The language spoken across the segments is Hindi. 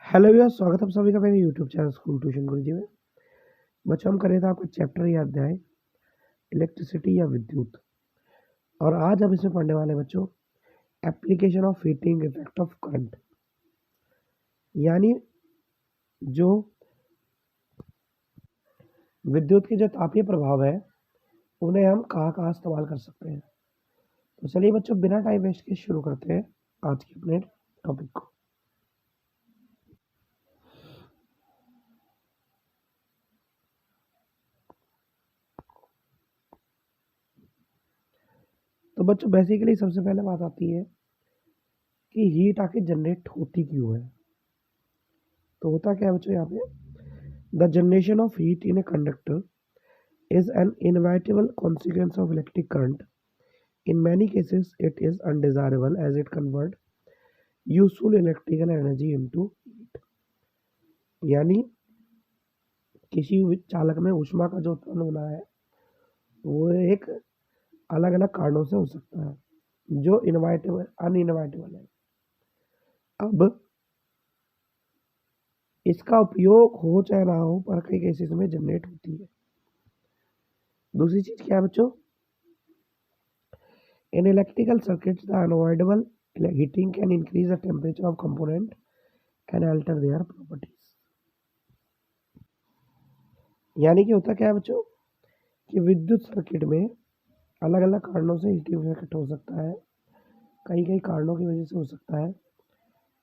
हेलो भैया, स्वागत है आप सभी का मेरे यूट्यूब चैनल स्कूल ट्यूशन गुरुजी में। बच्चों, हम कर रहे थे आपका चैप्टर या अध्याय इलेक्ट्रिसिटी या विद्युत। और आज हम इसमें पढ़ने वाले हैं बच्चों application of heating effect of current, यानी जो विद्युत के जो तापीय प्रभाव है उन्हें हम कहाँ कहाँ इस्तेमाल कर सकते हैं। तो चलिए बच्चों, बिना टाइम वेस्ट के शुरू करते हैं आज के अपने टॉपिक को। तो बच्चों, बेसिकली सबसे पहले बात आती है कि हीट आके जनरेट होती क्यों है। तो होता क्या है बच्चों, यहाँ पे the generation of heat in a conductor is an inevitable consequence of electric current. In many cases, it is undesirable as it converts useful electrical energy into heat. यानी किसी चालक में ऊष्मा का जो उत्पन्न होना है वो एक अलग अलग कारणों से हो सकता है जो इनवाइटेबल अनइनवाइटेबल है। अब इसका उपयोग हो चाहे ना हो, पर कई केसेस में जनरेट होती है। दूसरी चीज क्या है बच्चों, in electrical circuits the unavoidable heating can increase the temperature of component and alter their properties. यानी कि होता क्या है बच्चों कि विद्युत सर्किट में अलग अलग कारणों से हीटिंग इफेक्ट हो सकता है, कई कई कारणों की वजह से हो सकता है,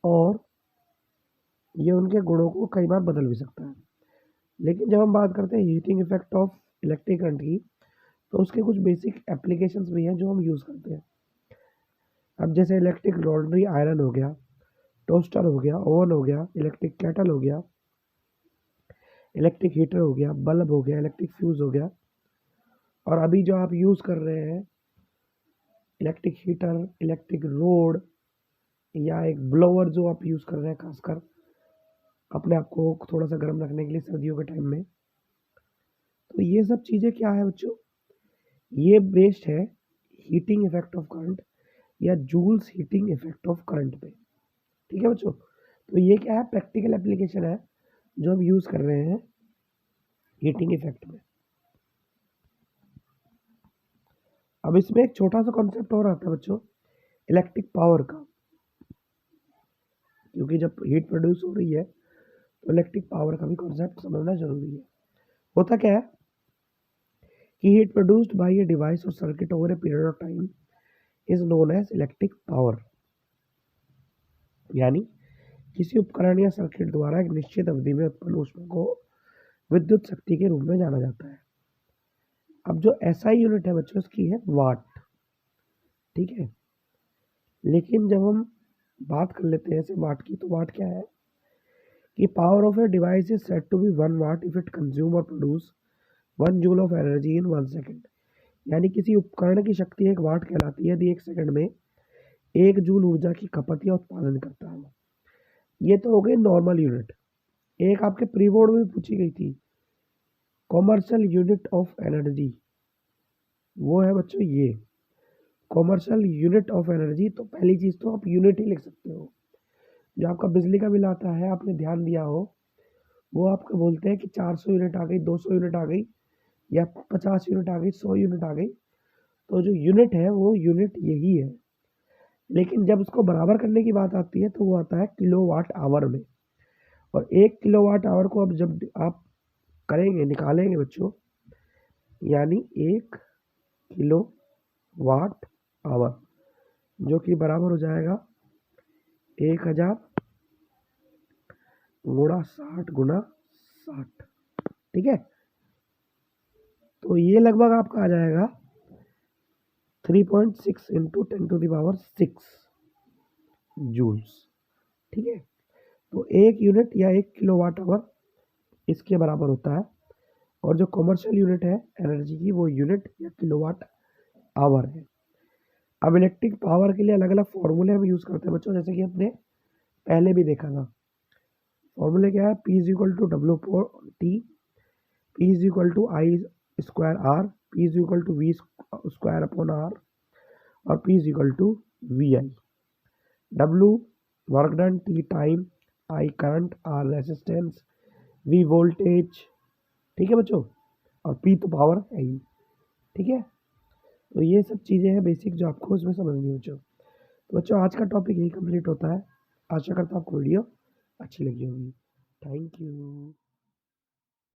और ये उनके गुणों को कई बार बदल भी सकता है। लेकिन जब हम बात करते हैं heating effect of electric current की, तो उसके कुछ बेसिक एप्लीकेशंस भी हैं जो हम यूज़ करते हैं। अब जैसे इलेक्ट्रिक लॉन्ड्री आयरन हो गया, टोस्टर हो गया, ओवन हो गया, इलेक्ट्रिक केटल हो गया, इलेक्ट्रिक हीटर हो गया, बल्ब हो गया, इलेक्ट्रिक फ्यूज़ हो गया, और अभी जो आप यूज़ कर रहे हैं इलेक्ट्रिक हीटर, इलेक्ट्रिक रोड, या एक ब्लोअर जो आप यूज़ कर रहे हैं खासकर अपने आप को थोड़ा सा गर्म रखने के लिए सर्दियों के टाइम में। तो ये सब चीज़ें क्या है बच्चों, ये बेस्ड है हीटिंग इफेक्ट ऑफ करंट या Joule's heating effect of current पे। ठीक है बच्चों, तो ये क्या है, प्रैक्टिकल एप्लीकेशन है जो हम यूज़ कर रहे हैं हीटिंग इफेक्ट में। अब इसमें एक छोटा सा कॉन्सेप्ट और आता है बच्चों इलेक्ट्रिक पावर का, क्योंकि जब हीट प्रोड्यूस हो रही है तो इलेक्ट्रिक पावर का भी कॉन्सेप्ट समझना जरूरी है। होता क्या है कि heat produced by a device और circuit over a period of time is known as electric power, यानी किसी उपकरण या सर्किट द्वारा एक निश्चित अवधि में उत्पन्न ऊष्मा को विद्युत शक्ति के रूप में जाना जाता है। अब जो एसआई यूनिट है बच्चों उसकी है वाट। ठीक है, लेकिन जब हम बात कर लेते हैं ऐसे वाट की, तो वाट क्या है कि power of a device is said to be 1 watt if it consume और produce 1 joule of energy in 1 second. यानी किसी उपकरण की शक्ति 1 वाट कहलाती है यदि 1 सेकंड में 1 जूल ऊर्जा की खपत या उत्पादन करता है। ये तो हो गई नॉर्मल यूनिट। एक आपके प्री बोर्ड में पूछी गई थी कॉमर्शियल यूनिट ऑफ एनर्जी, वो है बच्चों ये कॉमर्शियल यूनिट ऑफ एनर्जी। तो पहली चीज़ तो आप यूनिट ही लिख सकते हो। जो आपका बिजली का बिल आता है, आपने ध्यान दिया हो, वो आपको बोलते हैं कि 400 यूनिट आ गई, 200 यूनिट आ गई, या 50 यूनिट आ गई, 100 यूनिट आ गई। तो जो यूनिट है वो यूनिट यही है। लेकिन जब उसको बराबर करने की बात आती है तो वो आता है किलोवाट आवर में। और 1 किलोवाट आवर को अब जब आप करेंगे, निकालेंगे बच्चों, यानी 1 किलो वाट आवर, जो कि बराबर हो जाएगा 1000 गुणा 60 गुणा 60। ठीक है, तो ये लगभग आपका आ जाएगा 3.6 इंटू 10⁻6 जूल्स। ठीक है, तो 1 यूनिट या 1 किलोवाट आवर इसके बराबर होता है। और जो कॉमर्शियल यूनिट है एनर्जी की, वो यूनिट या किलोवाट आवर है। अब इलेक्ट्रिक पावर के लिए अलग अलग फॉर्मूले हम यूज़ करते हैं बच्चों, जैसे कि हमने पहले भी देखा था। फॉर्मूले क्या है, P is equal to W T, P is equal to I square R, P is equal to V square upon R, और P is equal to V I. W work done, T time, I current, R resistance, V voltage, ठीक है बच्चों, और पी तो पावर है ही, ठीक है। तो ये सब चीज़ें हैं बेसिक जो आपको उसमें समझनी है बच्चों। तो बच्चों आज का टॉपिक यही कंप्लीट होता है। आशा करता हूँ आपको वीडियो अच्छी लगी होगी। Thank you.